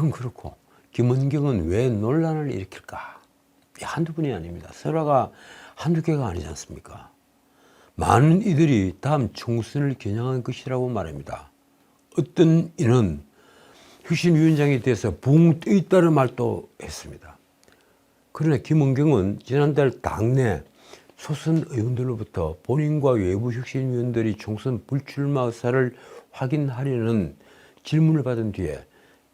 그건 그렇고 김원경은 왜 논란을 일으킬까? 한두 분이 아닙니다. 설화가 한두 개가 아니지 않습니까? 많은 이들이 다음 총선을 겨냥한 것이라고 말합니다. 어떤 이는 혁신위원장에 대해서 붕 떠있다는 말도 했습니다. 그러나 김원경은 지난달 당내 소선 의원들로부터 본인과 외부 혁신위원들이 총선 불출마 의사를 확인하려는 질문을 받은 뒤에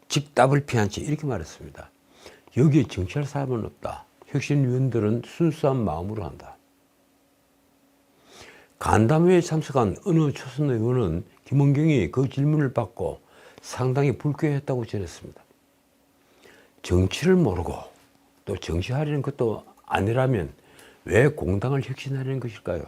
직답을 피한 채 이렇게 말했습니다. 여기에 정치할 사람은 없다. 혁신위원들은 순수한 마음으로 한다. 간담회에 참석한 어느 초선 의원은 김원경이 그 질문을 받고 상당히 불쾌했다고 전했습니다. 정치를 모르고 또 정치하려는 것도 아니라면 왜 공당을 혁신하려는 것일까요?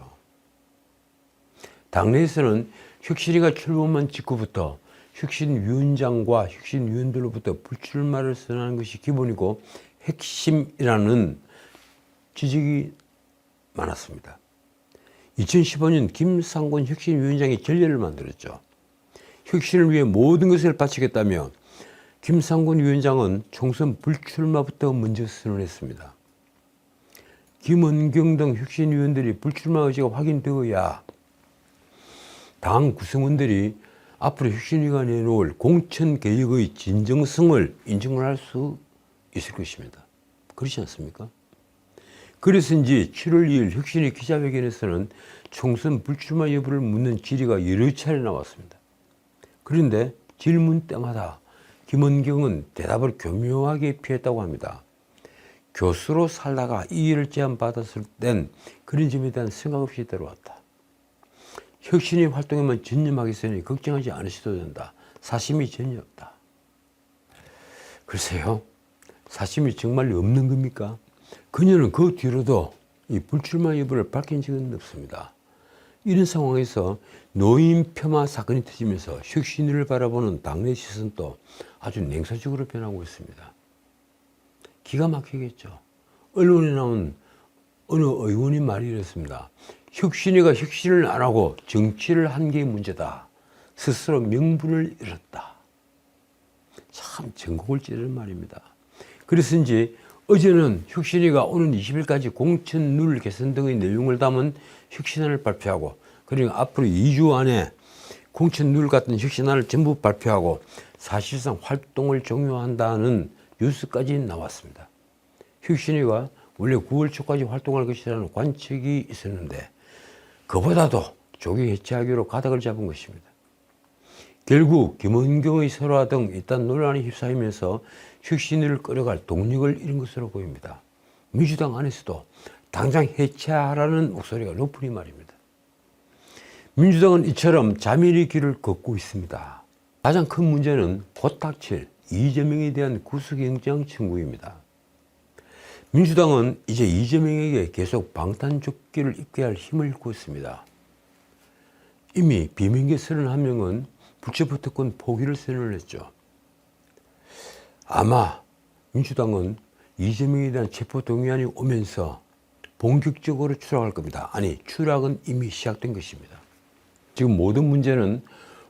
당내에서는 혁신위가 출범한 직후부터 혁신위원장과 혁신위원들로부터 불출마를 선언하는 것이 기본이고 핵심이라는 지적이 많았습니다. 2015년 김상곤 혁신위원장이 전례를 만들었죠. 혁신을 위해 모든 것을 바치겠다며 김상곤 위원장은 총선 불출마부터 먼저 선언했습니다. 김원경 등 혁신위원들이 불출마 의지가 확인되어야 당 구성원들이 앞으로 혁신위가 내놓을 공천개혁의 진정성을 인정을 할 수 있을 것입니다. 그렇지 않습니까? 그래서인지 7월 2일 혁신위 기자회견에서는 총선 불출마 여부를 묻는 질의가 여러 차례 나왔습니다. 그런데 질문 때마다 김원경은 대답을 교묘하게 피했다고 합니다. 교수로 살다가 이 일을 제안받았을 땐 그런 점에 대한 생각 없이 들어왔다. 혁신위 활동에만 전념하겠으니 걱정하지 않으셔도 된다. 사심이 전혀 없다. 글쎄요. 사심이 정말 없는 겁니까? 그녀는 그 뒤로도 이 불출마 여부를 밝힌 적은 없습니다. 이런 상황에서 노인 폄하 사건이 터지면서 혁신위를 바라보는 당내 시선도 아주 냉소적으로 변하고 있습니다. 기가 막히겠죠. 언론에 나온 어느 의원이 말이 이랬습니다. 혁신위가 혁신을 안 하고 정치를 한 게 문제다. 스스로 명분을 잃었다. 참 전곡을 찌르는 말입니다. 그래서인지 어제는 혁신위가 오는 20일까지 공천 룰 개선 등의 내용을 담은 혁신안을 발표하고 그리고 앞으로 2주 안에 공천 룰 같은 혁신안을 전부 발표하고 사실상 활동을 종료한다는 뉴스까지 나왔습니다. 혁신위가 원래 9월 초까지 활동할 것이라는 관측이 있었는데 그보다도 조기 해체하기로 가닥을 잡은 것입니다. 결국 김원경의 설화 등 일단 논란에 휩싸이면서 혁신위를 끌어갈 동력을 잃은 것으로 보입니다. 민주당 안에서도 당장 해체하라는 목소리가 높으니 말입니다. 민주당은 이처럼 자멸의 길을 걷고 있습니다. 가장 큰 문제는 곧 닥칠 이재명에 대한 구속영장 청구입니다. 민주당은 이제 이재명에게 계속 방탄조끼를 입게 할 힘을 잃고 있습니다. 이미 비명계 31명은 불체포 특권 포기를 선언을 했죠. 아마 민주당은 이재명에 대한 체포동의안이 오면서 본격적으로 추락할 겁니다. 아니, 추락은 이미 시작된 것입니다. 지금 모든 문제는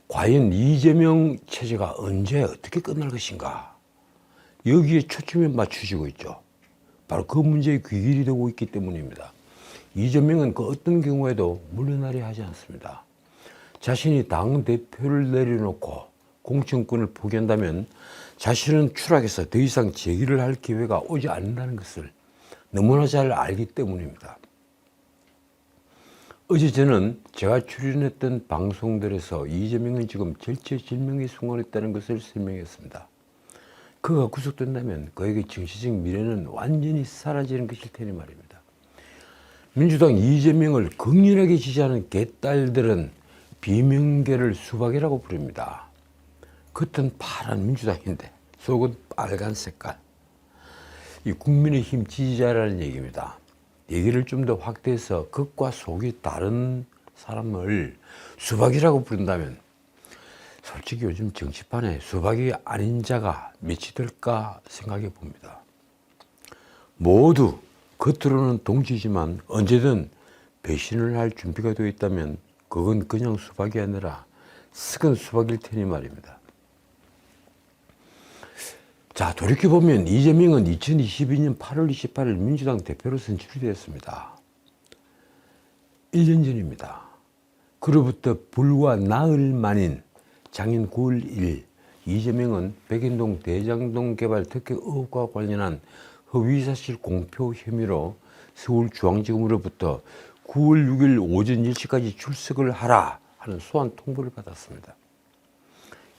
과연 이재명 체제가 언제 어떻게 끝날 것인가, 여기에 초점이 맞추시고 있죠. 바로 그 문제의 귀결이 되고 있기 때문입니다. 이재명은 그 어떤 경우에도 물러나려 하지 않습니다. 자신이 당대표를 내려놓고 공천권을 포기한다면 자신은 추락해서 더 이상 재기를 할 기회가 오지 않는다는 것을 너무나 잘 알기 때문입니다. 어제 저는 제가 출연했던 방송들에서 이재명은 지금 절체절명의 순간에 있다는 것을 설명했습니다. 그가 구속된다면 그에게 정치적 미래는 완전히 사라지는 것일 테니 말입니다. 민주당 이재명을 극렬하게 지지하는 개딸들은 비명계를 수박이라고 부릅니다. 겉은 파란 민주당인데 속은 빨간 색깔. 이 국민의힘 지지자라는 얘기입니다. 얘기를 좀 더 확대해서 겉과 속이 다른 사람을 수박이라고 부른다면 솔직히 요즘 정치판에 수박이 아닌 자가 몇이 될까 생각해 봅니다. 모두 겉으로는 동지지만 언제든 배신을 할 준비가 되어 있다면 그건 그냥 수박이 아니라 썩은 수박일 테니 말입니다. 자, 돌이켜보면 이재명은 2022년 8월 28일 민주당 대표로 선출이 되었습니다. 1년 전입니다. 그로부터 불과 나흘 만인 작년 9월 1일 이재명은 백인동 대장동 개발 특혜 의혹과 관련한 허위사실 공표 혐의로 서울중앙지검으로부터 9월 6일 오전 10시까지 출석을 하라 하는 소환 통보를 받았습니다.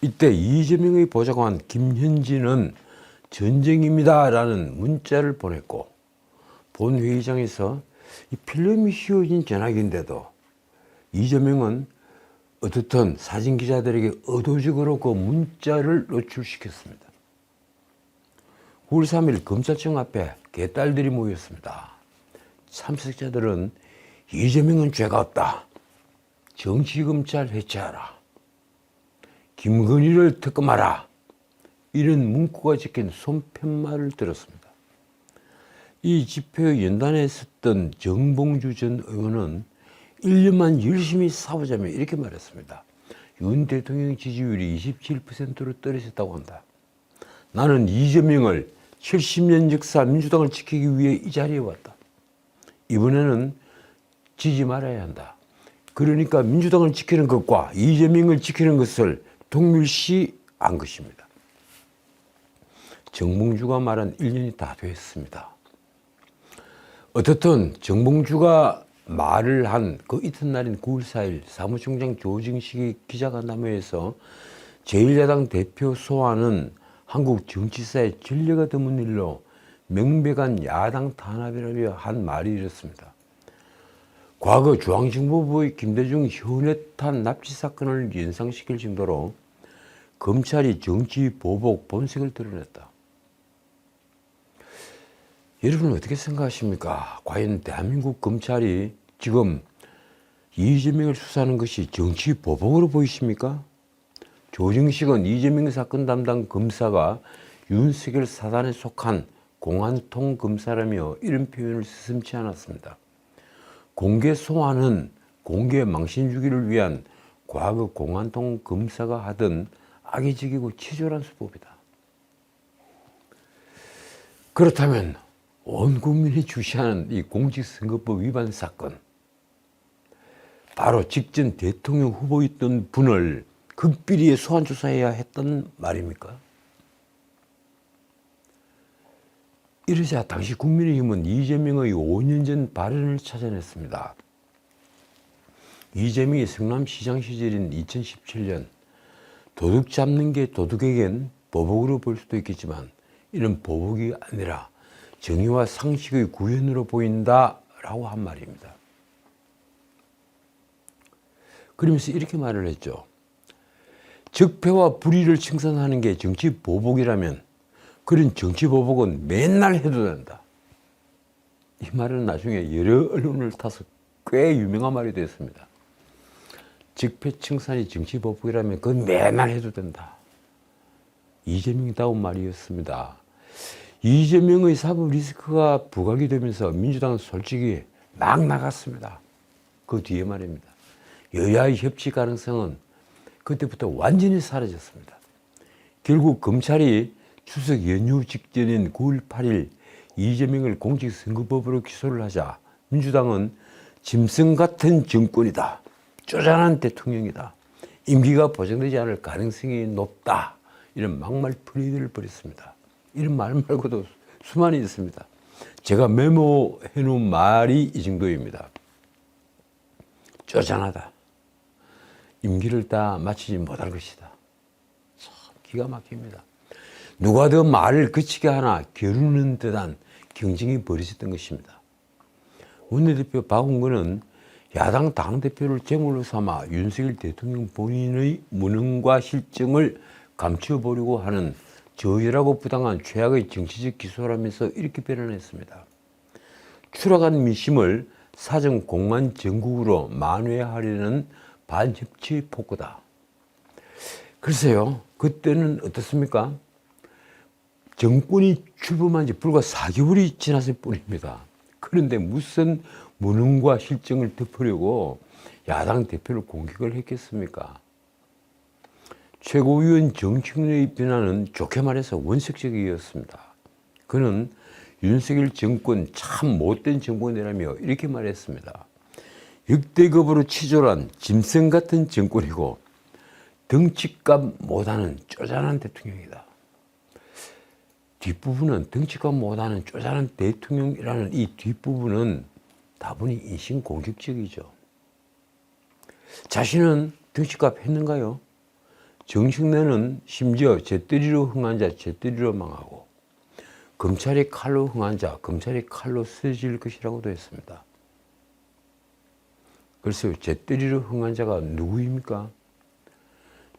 이때 이재명의 보좌관 김현진은 전쟁입니다 라는 문자를 보냈고, 본회의장에서 이 필름이 씌워진 전화기인데도 이재명은 어떻든 사진기자들에게 의도적으로 그 문자를 노출시켰습니다. 9월 3일 검찰청 앞에 개딸들이 모였습니다. 참석자들은 이재명은 죄가 없다, 정치검찰 해체하라, 김건희를 특검하라, 이런 문구가 적힌 손팻말을 들었습니다. 이 집회 연단에 섰던 정봉주 전 의원은 1년만 열심히 싸우자며 이렇게 말했습니다. 윤 대통령 지지율이 27%로 떨어졌다고 한다. 나는 이재명을 70년 역사 민주당을 지키기 위해 이 자리에 왔다. 이번에는 지지 말아야 한다. 그러니까 민주당을 지키는 것과 이재명을 지키는 것을 동일시한 것입니다. 정봉주가 말한 1년이 다 됐습니다. 어떻든 정봉주가 말을 한 그 이튿날인 9월 4일 사무총장 조정식의 기자간담회에서 제1야당 대표 소환은 한국 정치사에 전례가 드문 일로 명백한 야당 탄압이라며 한 말이 이렇습니다. 과거 중앙정보부의 김대중 현해탄 납치 사건을 연상시킬 정도로 검찰이 정치 보복 본색을 드러냈다. 여러분은 어떻게 생각하십니까? 과연 대한민국 검찰이 지금 이재명을 수사하는 것이 정치 보복으로 보이십니까? 조정식은 이재명 사건 담당 검사가 윤석열 사단에 속한 공안통 검사라며 이런 표현을 스슴지 않았습니다. 공개 소환은 공개 망신 주기를 위한 과거 공안통 검사가 하던 악의적이고 치졸한 수법이다. 그렇다면 온 국민이 주시하는 이 공직선거법 위반 사건, 바로 직전 대통령 후보였던 분을 극비리에 소환 조사해야 했단 말입니까? 이러자 당시 국민의힘은 이재명의 5년 전 발언을 찾아냈습니다. 이재명이 성남시장 시절인 2017년 도둑 잡는 게 도둑에겐 보복으로 볼 수도 있겠지만 이는 보복이 아니라 정의와 상식의 구현으로 보인다라고 한 말입니다. 그러면서 이렇게 말을 했죠. 적폐와 불의를 칭찬하는 게 정치 보복이라면 그런 정치 보복은 맨날 해도 된다. 이 말은 나중에 여러 언론을 타서 꽤 유명한 말이 됐습니다. 적폐 칭찬이 정치 보복이라면 그건 맨날 해도 된다. 이재명다운 말이었습니다. 이재명의 사법 리스크가 부각이 되면서 민주당은 솔직히 막 나갔습니다. 그 뒤에 말입니다. 여야의 협치 가능성은 그때부터 완전히 사라졌습니다. 결국 검찰이 추석 연휴 직전인 9월 8일 이재명을 공직선거법으로 기소를 하자 민주당은 짐승 같은 정권이다, 쪼잔한 대통령이다, 임기가 보장되지 않을 가능성이 높다, 이런 막말 프레이드를 벌였습니다. 이런 말 말고도 수많이 있습니다. 제가 메모해 놓은 말이 이 정도입니다. 쪼잔하다, 임기를 다 마치지 못할 것이다. 참 기가 막힙니다. 누가 더 말을 그치게 하나 겨루는 듯한 경쟁이 벌어졌던 것입니다. 원내대표 박홍근은 야당 당대표를 제물로 삼아 윤석열 대통령 본인의 무능과 실정을 감춰보려고 하는 저열하고 부당한 최악의 정치적 기소라면서 이렇게 표현했습니다. 추락한 민심을 사정 공만 정국으로 만회하려는 반협치 폭거다. 글쎄요, 그때는 어떻습니까? 정권이 출범한 지 불과 4개월이 지났을 뿐입니다. 그런데 무슨 무능과 실정을 덮으려고 야당 대표를 공격을 했겠습니까? 최고위원 정청래의 비난은 좋게 말해서 원색적이었습니다. 그는 윤석열 정권 참 못된 정권이라며 이렇게 말했습니다. 역대급으로 치졸한 짐승 같은 정권이고 덩치값 못하는 쪼잔한 대통령이다. 뒷부분은 덩치값 못하는 쪼잔한 대통령이라는 이 뒷부분은 다분히 인신공격적이죠. 자신은 덩치값 했는가요? 정청래는 심지어 잿더리로 흥한 자 잿더리로 망하고 검찰이 칼로 흥한 자 검찰이 칼로 쓰여질 것이라고도 했습니다. 글쎄요, 잿더리로 흥한 자가 누구입니까?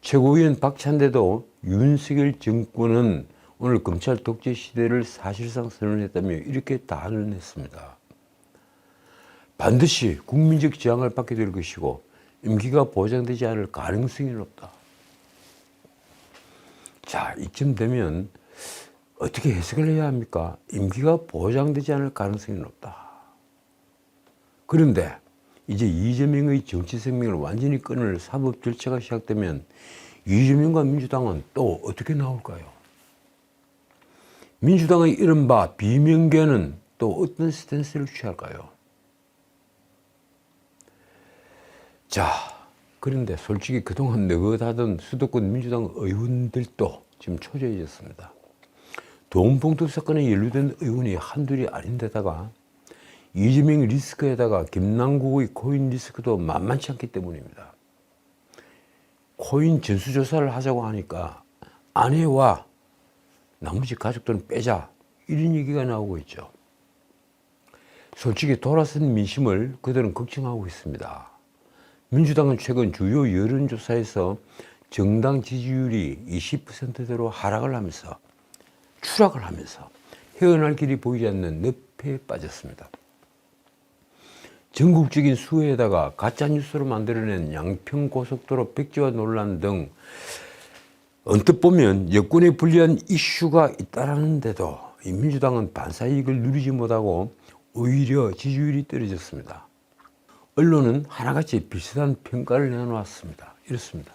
최고위원 박찬대도 윤석열 정권은 오늘 검찰 독재 시대를 사실상 선언했다며 이렇게 단언했습니다. 반드시 국민적 지향을 받게 될 것이고 임기가 보장되지 않을 가능성이 높다. 자, 이쯤 되면 어떻게 해석을 해야 합니까? 임기가 보장되지 않을 가능성이 높다. 그런데 이제 이재명의 정치 생명을 완전히 끊을 사법 절차가 시작되면 이재명과 민주당은 또 어떻게 나올까요? 민주당의 이른바 비명계는 또 어떤 스탠스를 취할까요? 자, 그런데 솔직히 그동안 느긋하던 수도권 민주당 의원들도 지금 초조해졌습니다. 돈봉투 사건에 연루된 의원이 한둘이 아닌데다가 이재명 리스크에다가 김남국의 코인 리스크도 만만치 않기 때문입니다. 코인 전수조사를 하자고 하니까 아내와 나머지 가족들은 빼자 이런 얘기가 나오고 있죠. 솔직히 돌아선 민심을 그들은 걱정하고 있습니다. 민주당은 최근 주요 여론조사에서 정당 지지율이 20%대로 하락을 하면서 추락을 하면서 헤어날 길이 보이지 않는 늪에 빠졌습니다. 전국적인 수해에다가 가짜뉴스로 만들어낸 양평고속도로 백지화 논란 등 언뜻 보면 여권에 불리한 이슈가 있다는데도 민주당은 반사이익을 누리지 못하고 오히려 지지율이 떨어졌습니다. 언론은 하나같이 비슷한 평가를 내놓았습니다. 이렇습니다.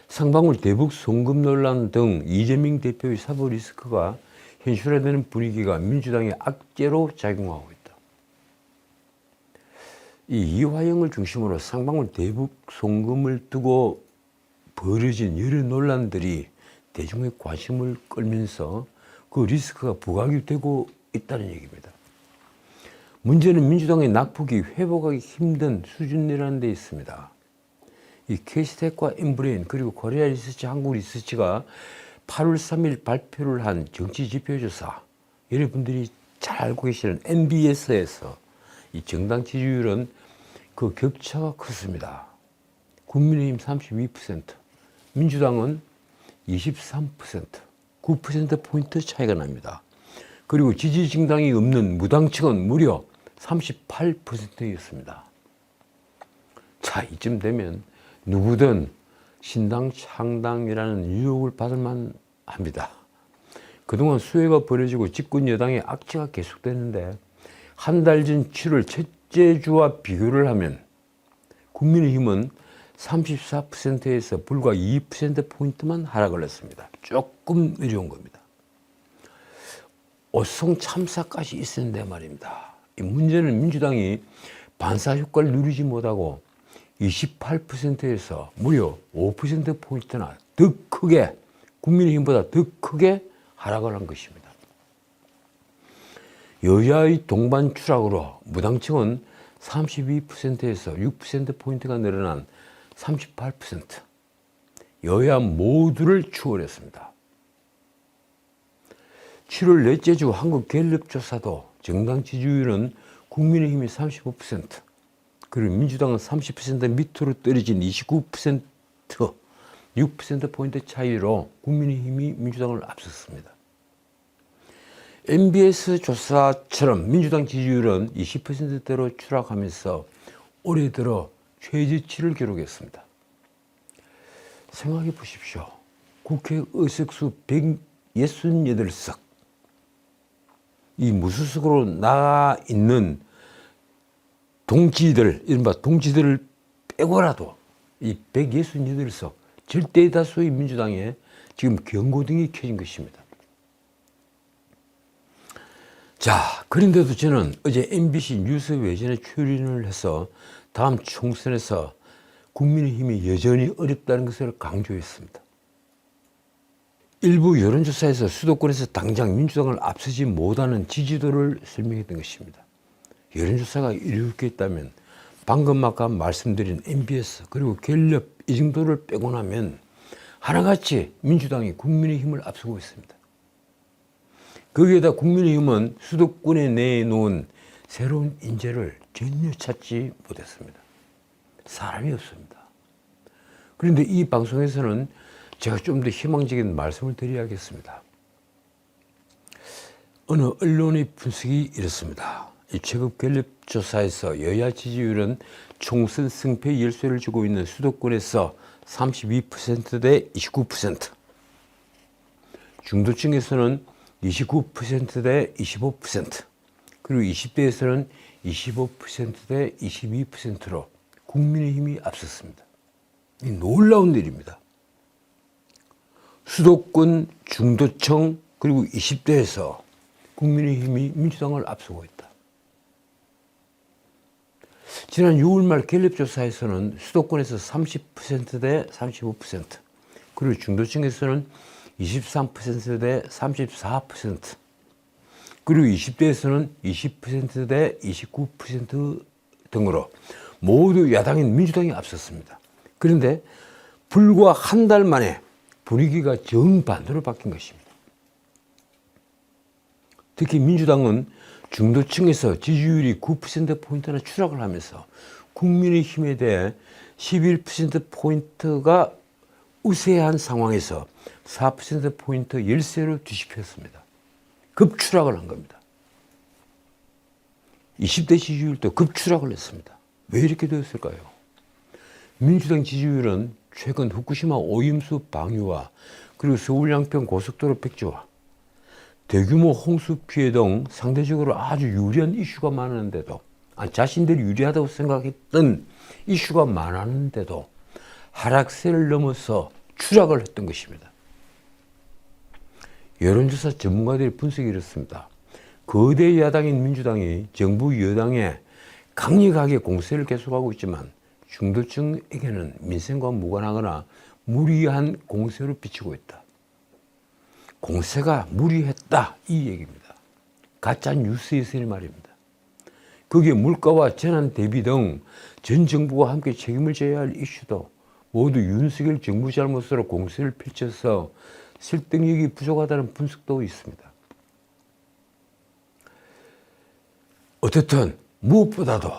상방울 대북 송금 논란 등 이재명 대표의 사법 리스크가 현실화되는 분위기가 민주당의 악재로 작용하고 있다. 이 이화영을 중심으로 상방울 대북 송금을 두고 벌어진 여러 논란들이 대중의 관심을 끌면서 그 리스크가 부각이 되고 있다는 얘기입니다. 문제는 민주당의 낙폭이 회복하기 힘든 수준이라는 데 있습니다. 이 K스택과 엠브레인 그리고 코리아 리서치, 한국 리서치가 8월 3일 발표를 한 정치 지표조사, 여러분들이 잘 알고 계시는 MBS에서 이 정당 지지율은 그 격차가 컸습니다. 국민의힘 32%, 민주당은 23%, 9%포인트 차이가 납니다. 그리고 지지 정당이 없는 무당층은 무려 38%였습니다. 자, 이쯤 되면 누구든 신당 창당이라는 유혹을 받을 만합니다. 그동안 수해가 벌어지고 집권 여당의 악재가 계속되는데 한 달 전 7월 첫째 주와 비교를 하면 국민의힘은 34%에서 불과 2%포인트만 하락을 했습니다. 조금 내려온 겁니다. 오송 참사까지 있었는데 말입니다. 이 문제는 민주당이 반사 효과를 누리지 못하고 28%에서 무려 5%포인트나 더 크게, 국민의힘보다 더 크게 하락을 한 것입니다. 여야의 동반 추락으로 무당층은 32%에서 6%포인트가 늘어난 38%, 여야 모두를 추월했습니다. 7월 넷째 주 한국갤럽조사도 정당 지지율은 국민의힘이 35%, 그리고 민주당은 30% 밑으로 떨어진 29%, 6%포인트 차이로 국민의힘이 민주당을 앞섰습니다. MBS 조사처럼 민주당 지지율은 20%대로 추락하면서 올해 들어 최저치를 기록했습니다. 생각해 보십시오. 국회 의석수 168석, 이 무소속으로 나가 있는 동지들, 이른바 동지들을 빼고라도 이 168석 절대 다수의 민주당에 지금 경고등이 켜진 것입니다. 자, 그런데도 저는 어제 MBC 뉴스 외전에 출연을 해서 다음 총선에서 국민의힘이 여전히 어렵다는 것을 강조했습니다. 일부 여론조사에서 수도권에서 당장 민주당을 앞서지 못하는 지지도를 설명했던 것입니다. 여론조사가 이렇게 있다면 방금 아까 말씀드린 MBS 그리고 갤럽 이 정도를 빼고 나면 하나같이 민주당이 국민의힘을 앞서고 있습니다. 거기에다 국민의힘은 수도권에 내놓은 새로운 인재를 전혀 찾지 못했습니다. 사람이 없습니다. 그런데 이 방송에서는 제가 좀 더 희망적인 말씀을 드려야겠습니다. 어느 언론의 분석이 이렇습니다. 이 최근 갤럽 조사에서 여야 지지율은 총선 승패 열쇠를 쥐고 있는 수도권에서 32% 대 29%, 중도층에서는 29% 대 25%, 그리고 20대에서는 25% 대 22%로 국민의힘이 앞섰습니다. 이 놀라운 일입니다. 수도권, 중도층, 그리고 20대에서 국민의힘이 민주당을 앞서고 있다. 지난 6월 말 갤럽조사에서는 수도권에서 30% 대 35%, 그리고 중도층에서는 23% 대 34%, 그리고 20대에서는 20% 대 29% 등으로 모두 야당인 민주당이 앞섰습니다. 그런데 불과 한 달 만에 분위기가 정반대로 바뀐 것입니다. 특히 민주당은 중도층에서 지지율이 9%포인트나 추락을 하면서 국민의힘에 대해 11%포인트가 우세한 상황에서 4%포인트 열세로 뒤집혔습니다. 급추락을 한 겁니다. 20대 지지율도 급추락을 했습니다. 왜 이렇게 되었을까요? 민주당 지지율은 최근 후쿠시마 오염수 방류와 그리고 서울 양평 고속도로 폐지와 대규모 홍수 피해 등 상대적으로 아주 유리한 이슈가 많았는데도, 자신들이 유리하다고 생각했던 이슈가 많았는데도 하락세를 넘어서 추락을 했던 것입니다. 여론조사 전문가들의 분석이 이렇습니다. 거대 야당인 민주당이 정부 여당에 강력하게 공세를 계속하고 있지만 중도층에게는 민생과 무관하거나 무리한 공세로 비치고 있다. 공세가 무리했다, 이 얘기입니다. 가짜 뉴스에서의 말입니다. 거기에 물가와 재난 대비 등 전 정부가 함께 책임을 져야 할 이슈도 모두 윤석열 정부 잘못으로 공세를 펼쳐서 설득력이 부족하다는 분석도 있습니다. 어쨌든 무엇보다도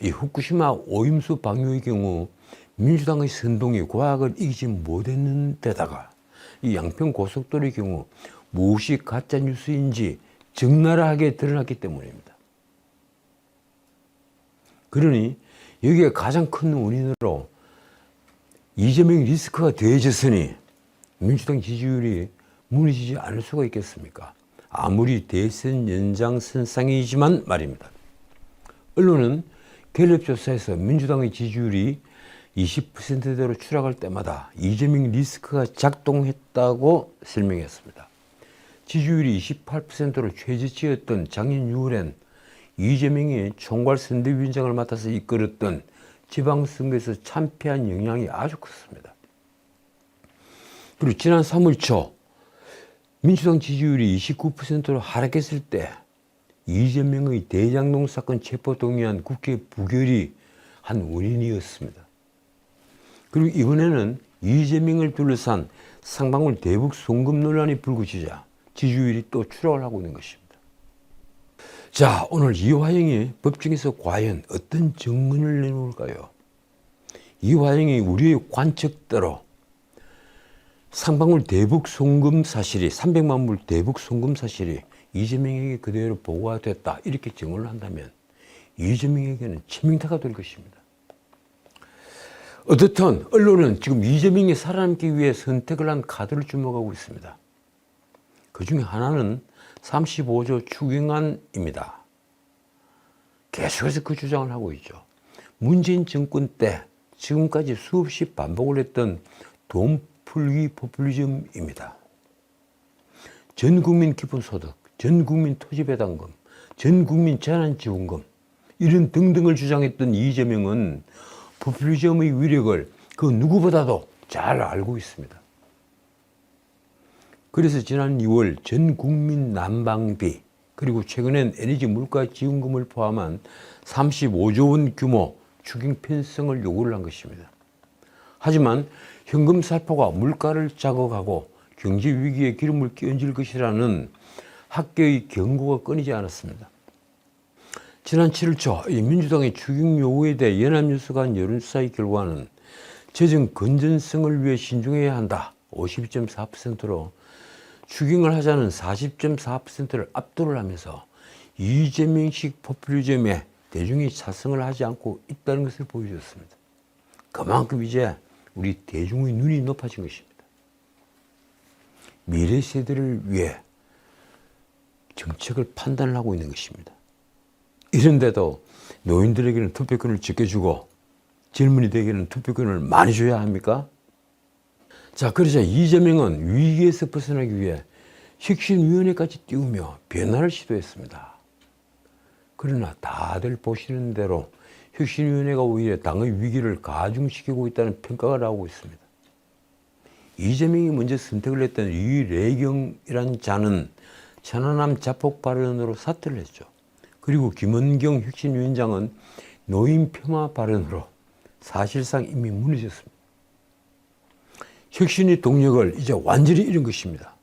이 후쿠시마 오염수 방류의 경우 민주당의 선동이 과학을 이기지 못했는 데다가 이 양평 고속도로의 경우 무엇이 가짜 뉴스인지 적나라하게 드러났기 때문입니다. 그러니 여기에 가장 큰 원인으로 이재명 리스크가 더해졌으니 민주당 지지율이 무너지지 않을 수가 있겠습니까? 아무리 대선 연장선상이지만 말입니다. 언론은 갤럽 조사에서 민주당의 지지율이 20%대로 추락할 때마다 이재명 리스크가 작동했다고 설명했습니다. 지지율이 28%로 최저치였던 작년 6월엔 이재명이 총괄선대위원장을 맡아서 이끌었던 지방선거에서 참패한 영향이 아주 컸습니다. 그리고 지난 3월 초 민주당 지지율이 29%로 하락했을 때 이재명의 대장동 사건 체포동의안 국회 부결이 한 원인이었습니다. 그리고 이번에는 이재명을 둘러싼 상방울 대북 송금 논란이 불거지자 지지율이 또 추락을 하고 있는 것입니다. 자, 오늘 이화영이 법정에서 과연 어떤 증언을 내놓을까요? 이화영이 우리의 관측대로 상방울 대북 송금 사실이 300만 불 대북 송금 사실이 이재명에게 그대로 보고가 됐다, 이렇게 증언을 한다면 이재명에게는 치명타가 될 것입니다. 어떻든 언론은 지금 이재명이 살아남기 위해 선택을 한 카드를 주목하고 있습니다. 그 중에 하나는 35조 추경안입니다. 계속해서 그 주장을 하고 있죠. 문재인 정권 때 지금까지 수없이 반복을 했던 돈 풀기 포퓰리즘입니다. 전국민 기본소득, 전국민 토지배당금, 전국민 재난지원금 이런 등등을 주장했던 이재명은 포퓰리즘의 위력을 그 누구보다도 잘 알고 있습니다. 그래서 지난 2월 전국민 난방비 그리고 최근엔 에너지 물가 지원금을 포함한 35조 원 규모 추경 편성을 요구를 한 것입니다. 하지만 현금 살포가 물가를 자극하고 경제 위기에 기름을 끼얹을 것이라는 학계의 경고가 끊이지 않았습니다. 지난 7월 초 민주당의 추경 요구에 대해 연합뉴스가 한 여론조사의 결과는 재정 건전성을 위해 신중해야 한다 52.4%로 추경을 하자는 40.4%를 압도를 하면서 이재명식 포퓰리즘에 대중이 찬성을 하지 않고 있다는 것을 보여줬습니다. 그만큼 이제 우리 대중의 눈이 높아진 것입니다. 미래 세대를 위해 정책을 판단을 하고 있는 것입니다. 이런데도 노인들에게는 투표권을 지켜주고 젊은이들에게는 투표권을 많이 줘야 합니까? 자, 그러자 이재명은 위기에서 벗어나기 위해 혁신위원회까지 띄우며 변화를 시도했습니다. 그러나 다들 보시는 대로 혁신위원회가 오히려 당의 위기를 가중시키고 있다는 평가가 나오고 있습니다. 이재명이 먼저 선택을 했던 이래경이라는 자는 천안함 자폭 발언으로 사퇴를 했죠. 그리고 김원경 혁신위원장은 노인 폄하 발언으로 사실상 이미 무너졌습니다. 혁신의 동력을 이제 완전히 잃은 것입니다.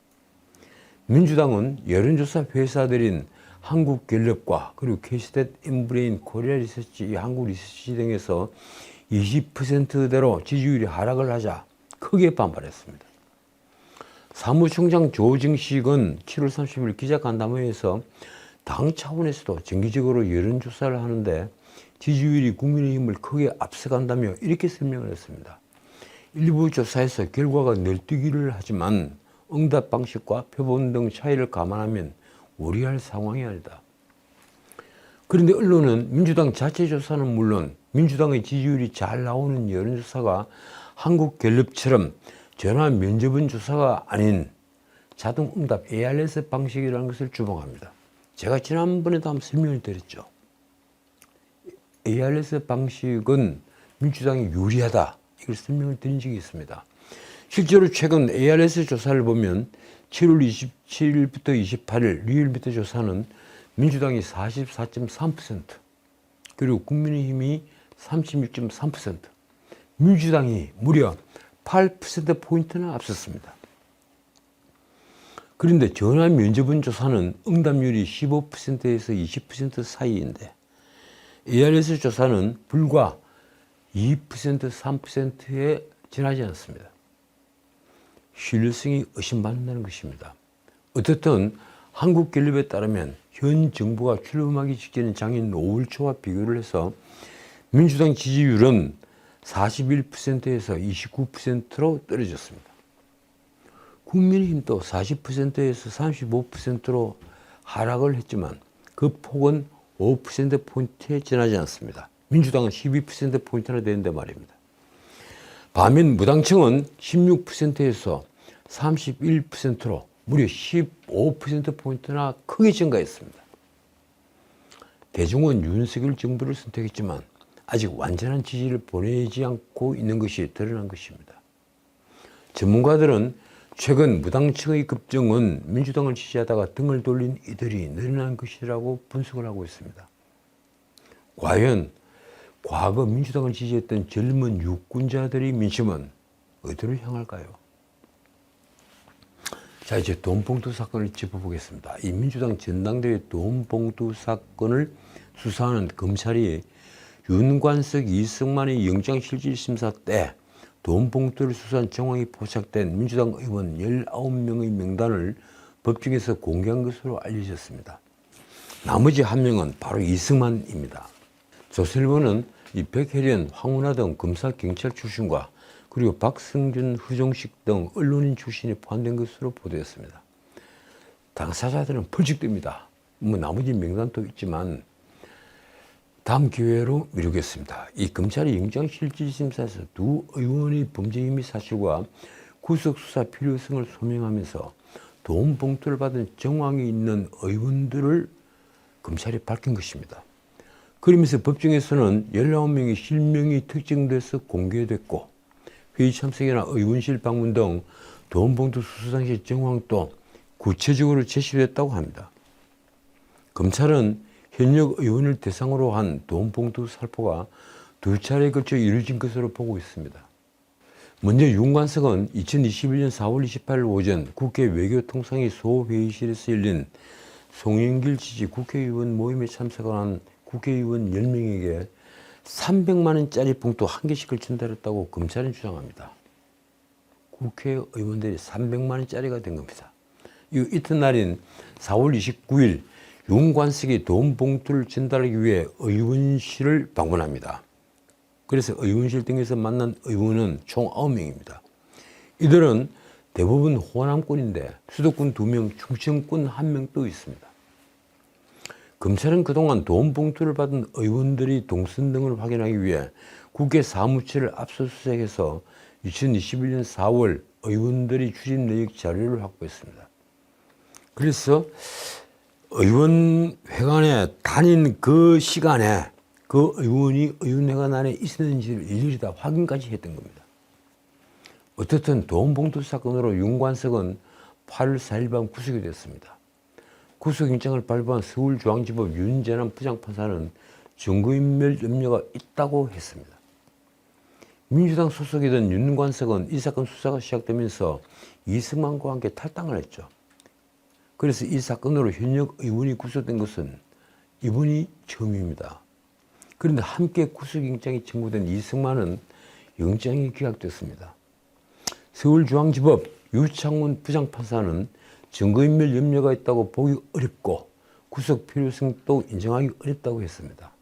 민주당은 여론조사 회사들인 한국갤럽과 그리고 K스탯 인브레인 코리아 리서치, 한국 리서치 등에서 20%대로 지지율이 하락을 하자 크게 반발했습니다. 사무총장 조정식은 7월 30일 기자간담회에서 당 차원에서도 정기적으로 여론조사를 하는데 지지율이 국민의힘을 크게 앞서간다며 이렇게 설명을 했습니다. 일부 조사에서 결과가 널뛰기를 하지만 응답 방식과 표본 등 차이를 감안하면 우려할 상황이 아니다. 그런데 언론은 민주당 자체 조사는 물론 민주당의 지지율이 잘 나오는 여론조사가 한국갤럽처럼 전화 면접은 조사가 아닌 자동응답 ARS 방식이라는 것을 주목합니다. 제가 지난번에도 한번 설명을 드렸죠. ARS 방식은 민주당이 유리하다. 이걸 설명을 드린 적이 있습니다. 실제로 최근 ARS 조사를 보면 7월 27일부터 28일 리얼미터 조사는 민주당이 44.3% 그리고 국민의힘이 36.3% 민주당이 무려 8%포인트나 앞섰습니다. 그런데 전화 면접은 조사는 응답률이 15%에서 20% 사이인데 ARS 조사는 불과 2%, 3%에 지나지 않습니다. 신뢰성이 의심받는다는 것입니다. 어떻든 한국갤럽에 따르면 현 정부가 출범하기 직전인 작년 5월 초와 비교를 해서 민주당 지지율은 41%에서 29%로 떨어졌습니다. 국민의힘도 40%에서 35%로 하락을 했지만 그 폭은 5%포인트에 지나지 않습니다. 민주당은 12%포인트나 되는데 말입니다. 반면 무당층은 16%에서 31%로 무려 15%포인트나 크게 증가했습니다. 대중은 윤석열 정부를 선택했지만 아직 완전한 지지를 보내지 않고 있는 것이 드러난 것입니다. 전문가들은 최근 무당층의 급증은 민주당을 지지하다가 등을 돌린 이들이 늘어난 것이라고 분석을 하고 있습니다. 과연 과거 민주당을 지지했던 젊은 유권자들의 민심은 어디로 향할까요? 자, 이제 돈봉투 사건을 짚어보겠습니다. 이 민주당 전당대회 돈봉투 사건을 수사하는 검찰이 윤관석, 이승만의 영장실질심사 때 돈봉투를 수사한 정황이 포착된 민주당 의원 19명의 명단을 법정에서 공개한 것으로 알려졌습니다. 나머지 한 명은 바로 이승만입니다. 조선일보는 이 백혜련, 황운하 등 검사, 경찰 출신과 그리고 박성준, 후정식 등 언론인 출신이 포함된 것으로 보도했습니다. 당사자들은 펄쩍듭니다. 나머지 명단도 있지만 다음 기회로 미루겠습니다. 이 검찰이 영장실질심사에서 두 의원의 범죄 혐의 사실과 구속수사 필요성을 소명하면서 돈 봉투를 받은 정황이 있는 의원들을 검찰이 밝힌 것입니다. 그러면서 법정에서는 19명의 실명이 특정돼서 공개됐고 회의 참석이나 의원실 방문 등 돈 봉투 수수 당시 정황도 구체적으로 제시됐다고 합니다. 검찰은 현역 의원을 대상으로 한 돈 봉투 살포가 두 차례에 걸쳐 이루어진 것으로 보고 있습니다. 먼저 윤관석은 2021년 4월 28일 오전 국회 외교통상위 소회의실에서 열린 송영길 지지 국회의원 모임에 참석한 국회의원 10명에게 300만 원짜리 봉투 한 개씩을 전달했다고 검찰은 주장합니다. 국회의원들이 300만 원짜리가 된 겁니다. 이튿날인 4월 29일 윤관석이 돈 봉투를 전달하기 위해 의원실을 방문합니다. 그래서 의원실 등에서 만난 의원은 총 9명입니다. 이들은 대부분 호남권인데 수도권 2명, 충청권 1명 또 있습니다. 검찰은 그동안 돈 봉투를 받은 의원들의 동선 등을 확인하기 위해 국회 사무실을 압수수색해서 2021년 4월 의원들이 출입 내역 자료를 확보했습니다. 그래서 의원회관에 다닌 그 시간에 그 의원이 의원회관 안에 있었는지를 일일이 다 확인까지 했던 겁니다. 어쨌든 돈 봉투 사건으로 윤관석은 8월 4일 밤 구속이 됐습니다. 구속영장을 발부한 서울중앙지법 윤재남 부장판사는 증거인멸 염려가 있다고 했습니다. 민주당 소속이던 윤관석은 이 사건 수사가 시작되면서 이승만과 함께 탈당을 했죠. 그래서 이 사건으로 현역 의원이 구속된 것은 이번이 처음입니다. 그런데 함께 구속영장이 청구된 이승만은 영장이 기각됐습니다. 서울중앙지법 유창훈 부장판사는 증거인멸 염려가 있다고 보기 어렵고 구속 필요성도 인정하기 어렵다고 했습니다.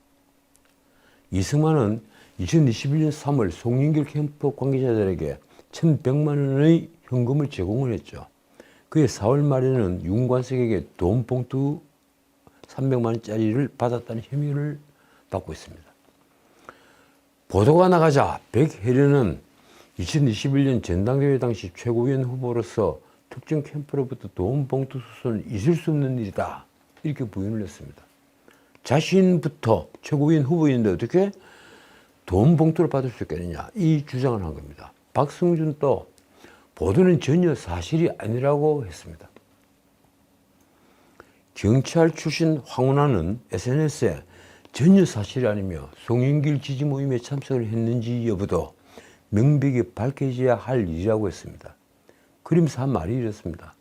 이승만은 2021년 3월 송영길 캠프 관계자들에게 1,100만 원의 현금을 제공을 했죠. 그해 4월 말에는 윤관석에게 돈 봉투 300만 원짜리를 받았다는 혐의를 받고 있습니다. 보도가 나가자 백혜련은 2021년 전당대회 당시 최고위원 후보로서 특정 캠프로부터 돈 봉투 수수는 있을 수 없는 일이다. 이렇게 부인을 했습니다. 자신부터 최고위원 후보인데 어떻게 돈 봉투를 받을 수 있겠느냐 이 주장을 한 겁니다. 박성준도 보도는 전혀 사실이 아니라고 했습니다. 경찰 출신 황운하는 SNS에 전혀 사실이 아니며 송영길 지지 모임에 참석을 했는지 여부도 명백히 밝혀져야 할 일이라고 했습니다. 그러면서 한 말이 이렇습니다.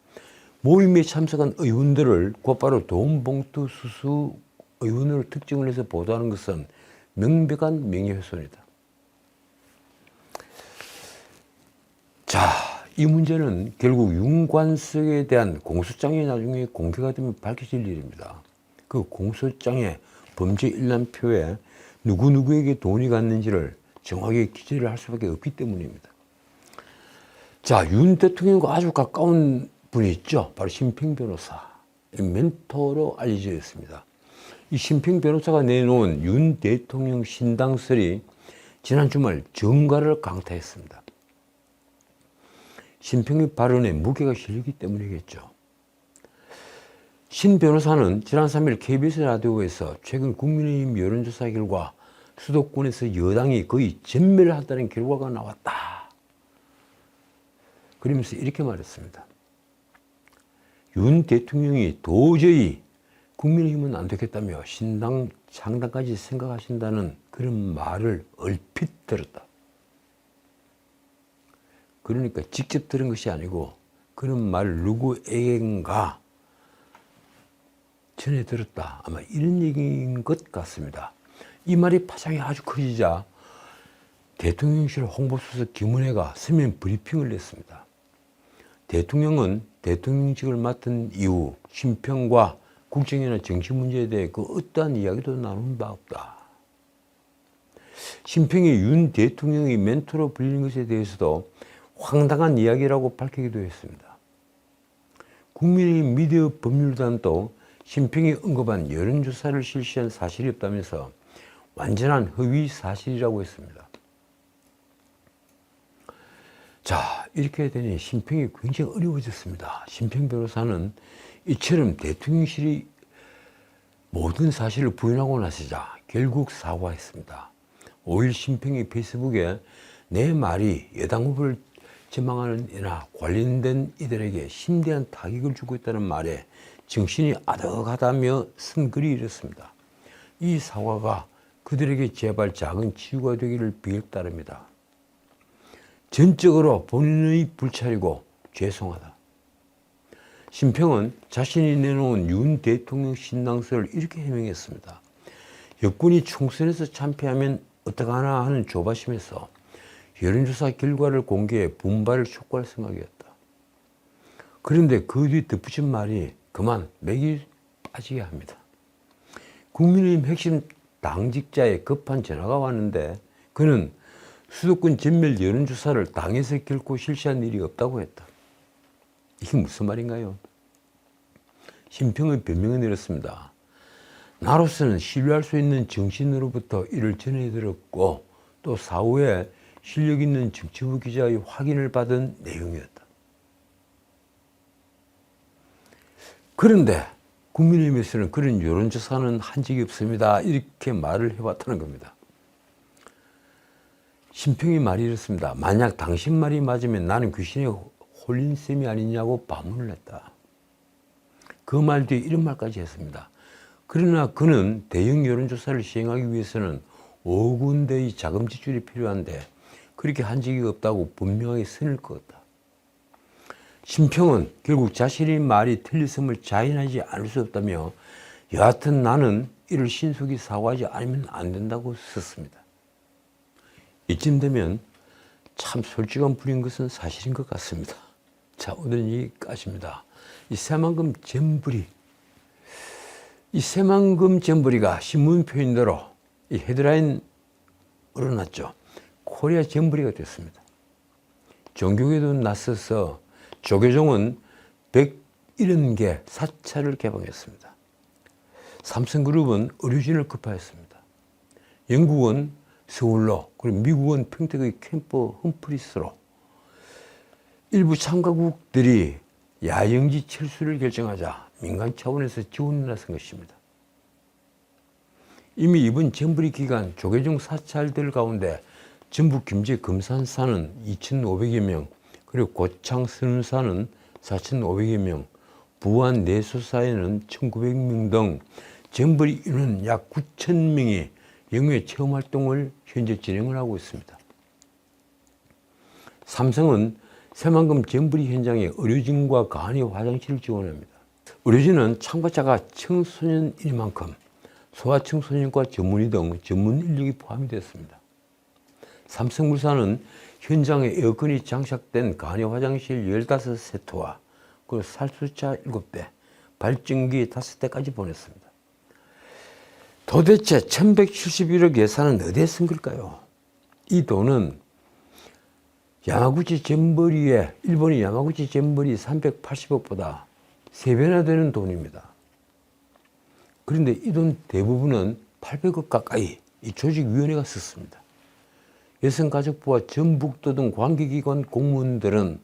모임에 참석한 의원들을 곧바로 돈 봉투 수수 의원으로 특정을 해서 보도하는 것은 명백한 명예훼손이다. 자, 이 문제는 결국 윤관석에 대한 공소장이 나중에 공개가 되면 밝혀질 일입니다. 그 공소장의 범죄 일람표에 누구누구에게 돈이 갔는지를 정확하게 기재를 할 수밖에 없기 때문입니다. 자, 윤 대통령과 아주 가까운 분이 있죠. 바로 심평 변호사. 멘토로 알려져 있습니다. 이 심평 변호사가 내놓은 윤 대통령 신당설이 지난 주말 정가를 강타했습니다. 심평의 발언에 무게가 실리기 때문이겠죠. 신 변호사는 지난 3일 KBS 라디오에서 최근 국민의힘 여론조사 결과 수도권에서 여당이 거의 전멸한다는 결과가 나왔다. 그러면서 이렇게 말했습니다. 윤 대통령이 도저히 국민의힘은 안 되겠다며 신당 창당까지 생각하신다는 그런 말을 얼핏 들었다. 그러니까 직접 들은 것이 아니고 그런 말을 누구에겐가 전해 들었다. 아마 이런 얘기인 것 같습니다. 이 말이 파장이 아주 커지자 대통령실 홍보수석 김은혜가 서면 브리핑을 냈습니다. 대통령은 대통령직을 맡은 이후 심평과 국정이나 정치 문제에 대해 그 어떠한 이야기도 나눈 바 없다. 심평이 윤 대통령의 멘토로 불리는 것에 대해서도 황당한 이야기라고 밝히기도 했습니다. 국민의힘 미디어 법률단도 심평이 언급한 여론조사를 실시한 사실이 없다면서 완전한 허위 사실이라고 했습니다. 자, 이렇게 되니 심평이 굉장히 어려워졌습니다. 심평 변호사는 이처럼 대통령실이 모든 사실을 부인하고 나서자 결국 사과했습니다. 5일 심평이 페이스북에 내 말이 여당 후보를 지망하는 이나 관련된 이들에게 심대한 타격을 주고 있다는 말에 정신이 아득하다며 쓴 글이 이렇습니다. 이 사과가 그들에게 제발 작은 치유가 되기를 빌다릅니다. 전적으로 본인의 불찰이고 죄송하다. 심평은 자신이 내놓은 윤 대통령 신당서를 이렇게 해명했습니다. 여권이 총선에서 참패하면 어떡하나 하는 조바심에서 여론조사 결과를 공개해 분발을 촉구할 생각이었다. 그런데 그 뒤 덧붙인 말이 그만 맥이 빠지게 합니다. 국민의힘 핵심 당직자의 급한 전화가 왔는데 그는 수도권 전멸 여론조사를 당에서 결코 실시한 일이 없다고 했다. 이게 무슨 말인가요? 심평의 변명은 이렇습니다. 나로서는 신뢰할 수 있는 정신으로부터 이를 전해들었고 또 사후에 실력 있는 정치부 기자의 확인을 받은 내용이었다. 그런데 국민의힘에서는 그런 여론조사는 한 적이 없습니다. 이렇게 말을 해왔다는 겁니다. 심평이 말이 이렇습니다. 만약 당신 말이 맞으면 나는 귀신에 홀린 셈이 아니냐고 반문을 했다. 그 말 뒤에 이런 말까지 했습니다. 그러나 그는 대형 여론조사를 시행하기 위해서는 5억 원대의 자금 지출이 필요한데 그렇게 한 적이 없다고 분명하게 선을 그었다. 심평은 결국 자신의 말이 틀렸음을 자인하지 않을 수 없다며 여하튼 나는 이를 신속히 사과하지 않으면 안 된다고 썼습니다. 이쯤 되면 참 솔직한 분인 것은 사실인 것 같습니다. 자, 오늘은 여기까지입니다. 이 새만금 잼버리가 신문 표현대로 이 헤드라인 올려놨죠. 코리아 잼버리가 됐습니다. 종교계도 나서서 조계종은 170개 사찰을 개방했습니다. 삼성그룹은 의료진을 급파했습니다. 영국은 서울로 그리고 미국은 평택의 캠프 험프리스로 일부 참가국들이 야영지 철수를 결정하자 민간 차원에서 지원을 나선 것입니다. 이미 이번 잼버리 기간 조계종 사찰들 가운데 전북 김제 금산사는 2,500여 명, 그리고 고창 선운사는 4,500여 명, 부안 내소사에는 1,900명 등 잼버리 인원 약 9,000명이 영유의 체험활동을 현재 진행을 하고 있습니다. 삼성은 새만금 잼버리 현장에 의료진과 간이 화장실을 지원합니다. 의료진은 참가자가 청소년이만큼 소아청소년과 전문의 등 전문 인력이 포함이 됐습니다. 삼성물산은 현장에 에어컨이 장착된 간이 화장실 15세트와 그리고 살수차 7대, 발전기 5대까지 보냈습니다. 도대체 1171억 예산은 어디에 쓴 걸까요? 이 돈은 일본이 야마구치 잼버리 380억보다 3배나 되는 돈입니다. 그런데 이 돈 대부분은 800억 가까이 이 조직위원회가 썼습니다. 여성가족부와 전북도 등 관계기관 공무원들은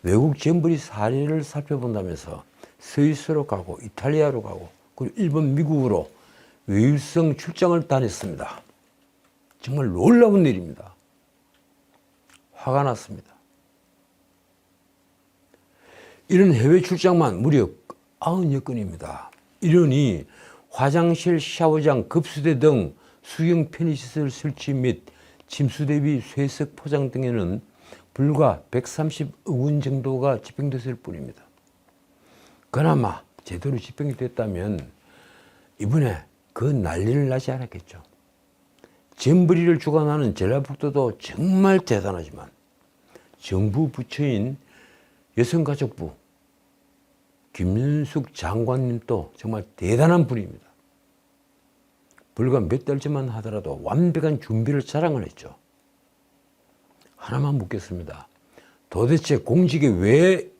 외국 잼버리 사례를 살펴본다면서 스위스로 가고 이탈리아로 가고 그리고 일본, 미국으로 외유성 출장을 다녔습니다. 정말 놀라운 일입니다. 화가 났습니다. 이런 해외 출장만 무려 90여 건입니다. 이러니 화장실, 샤워장, 급수대 등 수경 편의시설 설치 및 침수 대비 쇠석 포장 등에는 불과 130억 원 정도가 집행됐을 뿐입니다. 그나마 제대로 집행이 됐다면 이번에 그 난리를 나지 않았겠죠. 잼버리를 주관하는 전라북도도 정말 대단하지만 정부 부처인 여성가족부 김윤숙 장관님도 정말 대단한 분입니다. 불과 몇 달 전만 하더라도 완벽한 준비를 자랑을 했죠. 하나만 묻겠습니다. 도대체 공직에 왜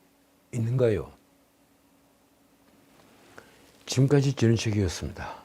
있는가요? 지금까지 전인책이었습니다.